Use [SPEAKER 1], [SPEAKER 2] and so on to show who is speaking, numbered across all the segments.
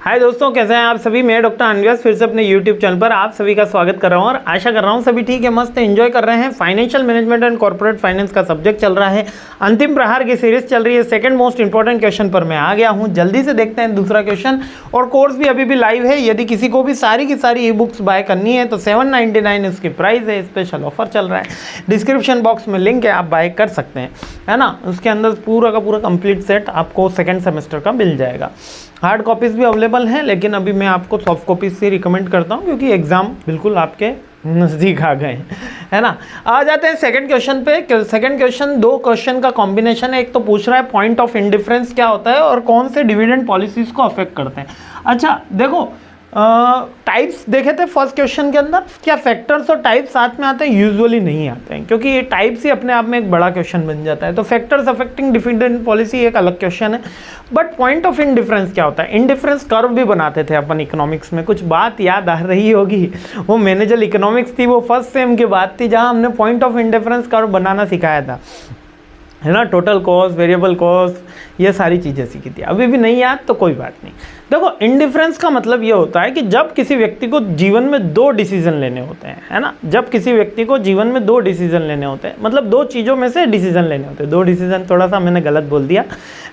[SPEAKER 1] हाय दोस्तों, कैसे हैं आप सभी। मैं डॉक्टर अनव्यास फिर से अपने यूट्यूब चैनल पर आप सभी का स्वागत कर रहा हूं और आशा कर रहा हूं सभी ठीक है, मस्त एंजॉय कर रहे हैं। Financial management and corporate finance का सब्जेक्ट चल रहा है, अंतिम प्रहार की सीरीज चल रही है। सेकंड मोस्ट इंपॉर्टेंट क्वेश्चन पर मैं आ गया हूं। जल्दी से देखते हैं दूसरा क्वेश्चन। और कोर्स भी अभी भी लाइव है। यदि किसी को भी सारी की सारी ई बुक्स बाय करनी है तो 799 इसकी प्राइस है। स्पेशल ऑफर चल रहा है। डिस्क्रिप्शन बॉक्स में लिंक है, आप बाय कर सकते हैं, है ना। उसके अंदर पूरा का पूरा कंप्लीट सेट आपको सेकेंड सेमेस्टर का मिल जाएगा। हार्ड कॉपीज़ भी अवेलेबल हैं, लेकिन अभी मैं आपको सॉफ्ट कॉपीज़ से रिकमेंड करता हूं क्योंकि एग्ज़ाम बिल्कुल आपके नज़दीक आ गए हैं, है ना। आ जाते हैं सेकंड क्वेश्चन पे। सेकंड क्वेश्चन दो क्वेश्चन का कॉम्बिनेशन है। एक तो पूछ रहा है पॉइंट ऑफ इंडिफरेंस क्या होता है और कौन से डिविडेंड पॉलिसीज़ को अफेक्ट करते हैं। अच्छा देखो, टाइप्स देखे थे फर्स्ट क्वेश्चन के अंदर। क्या फैक्टर्स और टाइप्स साथ में आते हैं? यूजुअली नहीं आते हैं, क्योंकि ये टाइप्स ही अपने आप में एक बड़ा क्वेश्चन बन जाता है। तो फैक्टर्स अफेक्टिंग डिविडेंड पॉलिसी एक अलग क्वेश्चन है। बट पॉइंट ऑफ इंडिफरेंस क्या होता है? इंडिफरेंस कर्व भी बनाते थे अपन इकोनॉमिक्स में। कुछ बात याद आ रही होगी, वो मैनेजर इकोनॉमिक्स थी, वो फर्स्ट सेम की बात थी, जहाँ हमने पॉइंट ऑफ इंडिफरेंस कर्व बनाना सिखाया था, है ना। टोटल कॉस्ट, वेरिएबल कॉस्ट, ये सारी चीज़ें सीखी थी। अभी भी नहीं याद तो कोई बात नहीं। देखो, इंडिफरेंस का मतलब ये होता है कि जब किसी व्यक्ति को जीवन में दो डिसीजन लेने होते हैं, है ना। जब किसी व्यक्ति को जीवन में दो डिसीजन लेने होते हैं, मतलब दो चीज़ों में से डिसीजन लेने होते हैं। दो डिसीजन थोड़ा सा मैंने गलत बोल दिया,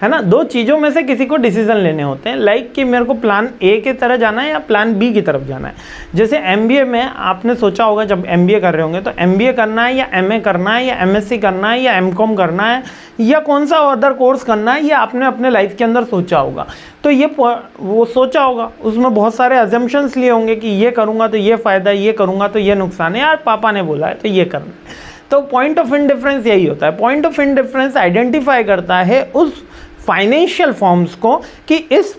[SPEAKER 1] है ना। दो चीज़ों में से किसी को डिसीजन लेने होते हैं, लाइक कि मेरे को प्लान ए की तरह जाना है या प्लान बी की तरफ जाना है। जैसे एमबीए में आपने सोचा होगा, जब एमबीए कर रहे होंगे तो एमबीए करना है या एमए करना है या एमएससी करना है या एमकॉम करना है या कौन सा अदर कोर्स करना है, ये आपने अपने लाइफ के अंदर सोचा होगा। तो ये वो सोचा होगा, उसमें बहुत सारे अजम्पशंस लिए होंगे कि ये करूँगा तो ये फ़ायदा है, ये करूँगा तो ये नुकसान है, यार पापा ने बोला है तो ये करना है। तो पॉइंट ऑफ इंडिफरेंस यही होता है। पॉइंट ऑफ इंडिफरेंस आइडेंटिफाई करता है उस फाइनेंशियल फॉर्म्स को कि इस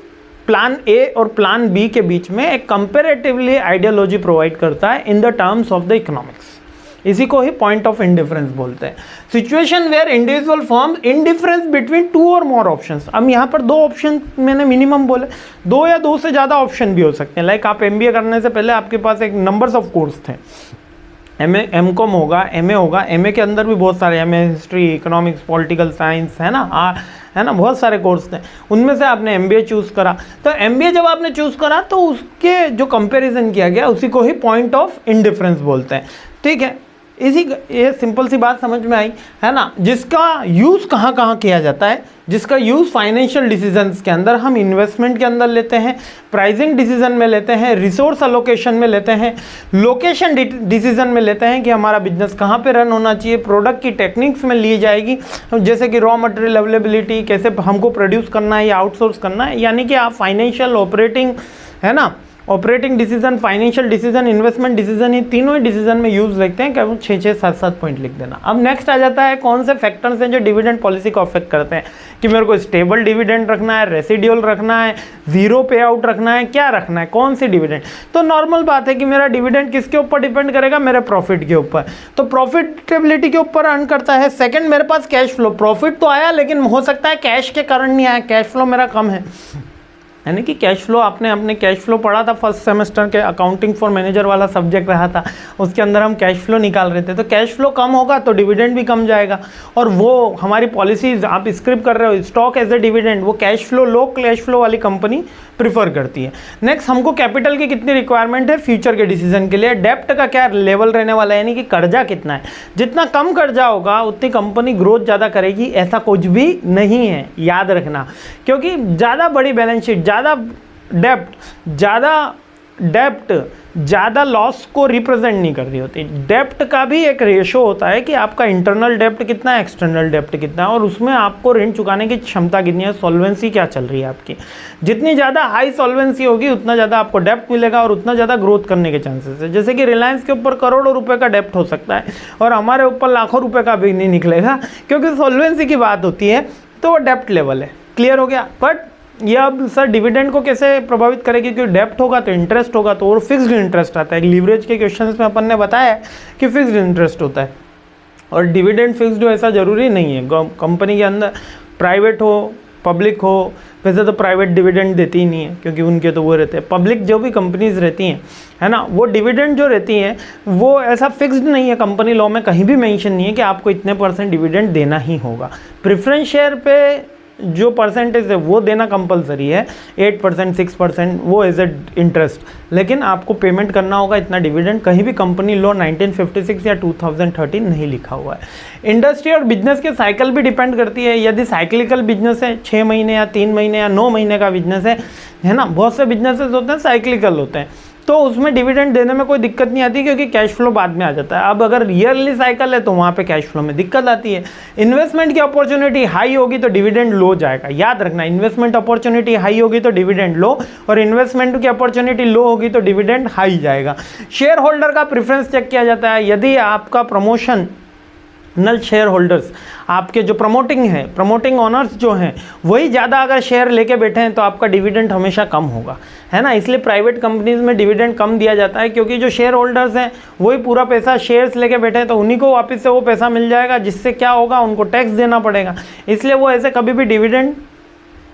[SPEAKER 1] प्लान ए और प्लान बी के बीच में एक कंपेरेटिवली आइडियोलॉजी प्रोवाइड करता है in the terms of the economics. इसी को ही पॉइंट ऑफ इंडिफरेंस बोलते हैं। Situation where individual form indifference between two और मोर ऑप्शंस। अब यहाँ पर दो ऑप्शन मैंने मिनिमम बोले, दो या दो से ज़्यादा ऑप्शन भी हो सकते हैं। लाइक आप एमबीए करने से पहले आपके पास एक नंबर्स ऑफ कोर्स थे, एमए एमकॉम होगा, एमए होगा, एमए के अंदर भी बहुत सारे, MA history, economics, political science, है ना, बहुत सारे कोर्स थे। उनमें से आपने एमबीए चूज़ करा। तो एमबीए जब आपने चूज़ करा तो उसके जो कंपैरिजन किया गया उसी को ही पॉइंट ऑफ इंडिफरेंस बोलते हैं, ठीक है। ये सिंपल सी बात समझ में आई, है ना। जिसका यूज़ कहाँ कहाँ किया जाता है, जिसका यूज़ फाइनेंशियल डिसीजंस के अंदर हम इन्वेस्टमेंट के अंदर लेते हैं, प्राइसिंग डिसीजन में लेते हैं, रिसोर्स अलोकेशन में लेते हैं, लोकेशन डिसीजन में लेते हैं कि हमारा बिजनेस कहाँ पे रन होना चाहिए, प्रोडक्ट की टेक्निक्स में ली जाएगी, जैसे कि रॉ मटेरियल अवेलेबिलिटी, कैसे हमको प्रोड्यूस करना है या आउटसोर्स करना है। यानी कि आप फाइनेंशियल, ऑपरेटिंग, है ना, operating decision, financial decision, investment decision, ये तीनों ही डिसीजन में यूज लिखते हैं। केवल 6-6, 7-7 पॉइंट लिख देना। अब नेक्स्ट आ जाता है कौन से फैक्टर्स हैं जो डिविडेंड पॉलिसी को अफेक्ट करते हैं, कि मेरे को स्टेबल डिविडेंड रखना है, रेसिडुअल रखना है, जीरो पे आउट रखना है, क्या रखना है, कौन सी डिविडेंड। तो नॉर्मल बात है कि मेरा डिविडेंड किसके ऊपर डिपेंड करेगा, मेरे प्रॉफिट के ऊपर। तो प्रॉफिटेबिलिटी के ऊपर अर्न करता है। सेकंड, मेरे पास कैश फ्लो, प्रॉफिट तो आया लेकिन हो सकता है कैश के कारण नहीं आया, कैश फ्लो मेरा कम है। यानी कि कैश फ्लो, आपने अपने कैश फ्लो पढ़ा था फर्स्ट सेमेस्टर के, अकाउंटिंग फॉर मैनेजर वाला सब्जेक्ट रहा था, उसके अंदर हम कैश फ्लो निकाल रहे थे। तो कैश फ्लो कम होगा तो डिविडेंड भी कम जाएगा। और वो हमारी पॉलिसीज आप स्क्रिप्ट कर रहे हो, स्टॉक एज ए डिविडेंड, वो कैश फ्लो, लो कैश फ्लो वाली कंपनी प्रीफर करती है। नेक्स्ट, हमको कैपिटल की कितनी रिक्वायरमेंट है फ्यूचर के डिसीजन के लिए। डेप्ट का क्या लेवल रहने वाला है, यानी कि कर्जा कितना है। जितना कम कर्जा होगा उतनी कंपनी ग्रोथ ज़्यादा करेगी, ऐसा कुछ भी नहीं है, याद रखना। क्योंकि ज़्यादा बड़ी बैलेंस शीट, ज़्यादा डेप्ट ज़्यादा लॉस को रिप्रेजेंट नहीं कर रही होती। डेप्ट का भी एक रेशो होता है कि आपका इंटरनल डेप्ट कितना है, एक्सटर्नल डेप्ट कितना है, और उसमें आपको ऋण चुकाने की क्षमता कितनी है, सॉल्वेंसी क्या चल रही है आपकी। जितनी ज़्यादा हाई सॉल्वेंसी होगी उतना ज़्यादा आपको डेप्ट मिलेगा और उतना ज़्यादा ग्रोथ करने के चांसेस है। जैसे कि रिलायंस के ऊपर करोड़ों रुपए का डेप्ट हो सकता है और हमारे ऊपर लाखों रुपये का भी नहीं निकलेगा, क्योंकि सॉल्वेंसी की बात होती है, तो वो डेप्ट लेवल है। क्लियर हो गया। बट ये अब सर डिविडेंड को कैसे प्रभावित करेगी, क्योंकि डेप्ट होगा तो इंटरेस्ट होगा, तो और फिक्स्ड इंटरेस्ट आता है। लीवरेज के क्वेश्चंस में अपन ने बताया कि फिक्स्ड इंटरेस्ट होता है और डिविडेंड फिक्स्ड हो ऐसा ज़रूरी नहीं है। कंपनी के अंदर प्राइवेट हो, पब्लिक हो, वैसे तो प्राइवेट डिविडेंड देती ही नहीं है, क्योंकि उनके तो वो रहते हैं। पब्लिक जो भी कंपनीज रहती हैं, है ना, वो डिविडेंड जो रहती हैं वो ऐसा फिक्स्ड नहीं है। कंपनी लॉ में कहीं भी मेंशन नहीं है कि आपको इतने % डिविडेंड देना ही होगा। प्रेफरेंस शेयर पे जो परसेंटेज है वो देना कंपलसरी है, 8% 6% वो एज ए इंटरेस्ट, लेकिन आपको पेमेंट करना होगा इतना डिविडेंड। कहीं भी कंपनी लॉ 1956 या 2013 नहीं लिखा हुआ है। इंडस्ट्री और बिजनेस के साइकिल भी डिपेंड करती है। यदि साइक्लिकल बिजनेस है, 6 महीने या 3 महीने या 9 महीने का बिजनेस है ना, बहुत से बिजनेसेस होते हैं साइक्लिकल होते हैं, तो उसमें डिविडेंड देने में कोई दिक्कत नहीं आती क्योंकि कैश फ्लो बाद में आ जाता है। अब अगर ईयरली साइकिल है तो वहाँ पे कैश फ्लो में दिक्कत आती है। इन्वेस्टमेंट की अपॉर्चुनिटी हाई होगी तो डिविडेंड लो जाएगा, याद रखना, इन्वेस्टमेंट अपॉर्चुनिटी हाई होगी तो डिविडेंड लो, और इन्वेस्टमेंट की अपॉर्चुनिटी लो होगी तो डिविडेंड हाई जाएगा। शेयर होल्डर का प्रेफरेंस चेक किया जाता है। यदि आपका प्रमोशन नल शेयर होल्डर्स, आपके जो प्रमोटिंग ऑनर्स जो हैं वही ज़्यादा अगर शेयर लेके बैठे हैं तो आपका डिविडेंड हमेशा कम होगा, है ना। इसलिए प्राइवेट कंपनीज में डिविडेंड कम दिया जाता है क्योंकि जो शेयर होल्डर्स हैं वही पूरा पैसा शेयर्स लेके बैठे हैं, तो उन्हीं को वापस से वो पैसा मिल जाएगा, जिससे क्या होगा, उनको टैक्स देना पड़ेगा। इसलिए वो ऐसे कभी भी डिविडेंड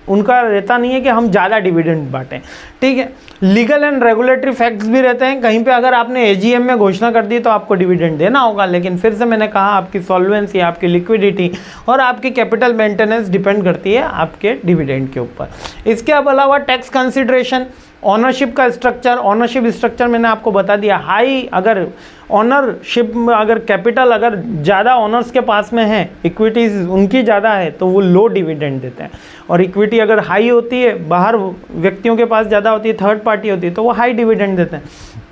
[SPEAKER 1] उनका रहता नहीं है कि हम ज़्यादा डिविडेंड बांटें, ठीक है। लीगल एंड रेगुलेटरी फैक्ट्स भी रहते हैं। कहीं पे अगर आपने एजीएम में घोषणा कर दी तो आपको डिविडेंड देना होगा, लेकिन फिर से मैंने कहा आपकी सॉल्वेंसी, आपकी लिक्विडिटी और आपकी कैपिटल मेंटेनेंस डिपेंड करती है आपके डिविडेंड के ऊपर। इसके अलावा टैक्स कंसिडरेशन, ऑनरशिप का स्ट्रक्चर, ऑनरशिप स्ट्रक्चर मैंने आपको बता दिया। हाई अगर ऑनरशिप में अगर कैपिटल अगर ज़्यादा ऑनर्स के पास में है, इक्विटीज उनकी ज़्यादा है तो वो लो डिविडेंड देते हैं, और इक्विटी अगर हाई होती है, बाहर व्यक्तियों के पास ज़्यादा होती है, थर्ड पार्टी होती है, तो वो हाई डिविडेंड देते हैं।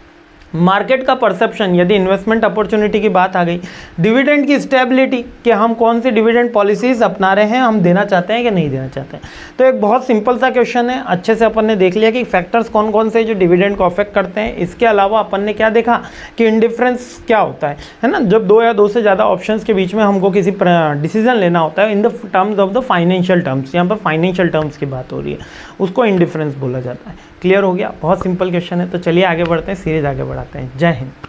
[SPEAKER 1] मार्केट का परसेप्शन, यदि इन्वेस्टमेंट अपॉर्चुनिटी की बात आ गई, डिविडेंड की स्टेबिलिटी कि हम कौन सी डिविडेंड पॉलिसीज अपना रहे हैं, हम देना चाहते हैं कि नहीं देना चाहते हैं। तो एक बहुत सिंपल सा क्वेश्चन है, अच्छे से अपन ने देख लिया कि फैक्टर्स कौन कौन से जो डिविडेंड को अफेक्ट करते हैं। इसके अलावा अपन ने क्या देखा कि इंडिफरेंस क्या होता है ना, जब 2 या 2 से ज़्यादा ऑप्शंस के बीच में हमको किसी डिसीजन लेना होता है in the terms of the financial terms, यहाँ पर फाइनेंशियल टर्म्स की बात हो रही है, उसको इंडिफरेंस बोला जाता है। क्लियर हो गया, बहुत सिंपल क्वेश्चन है। तो चलिए आगे बढ़ते हैं, सीरीज आगे बढ़ाते हैं। जय हिंद।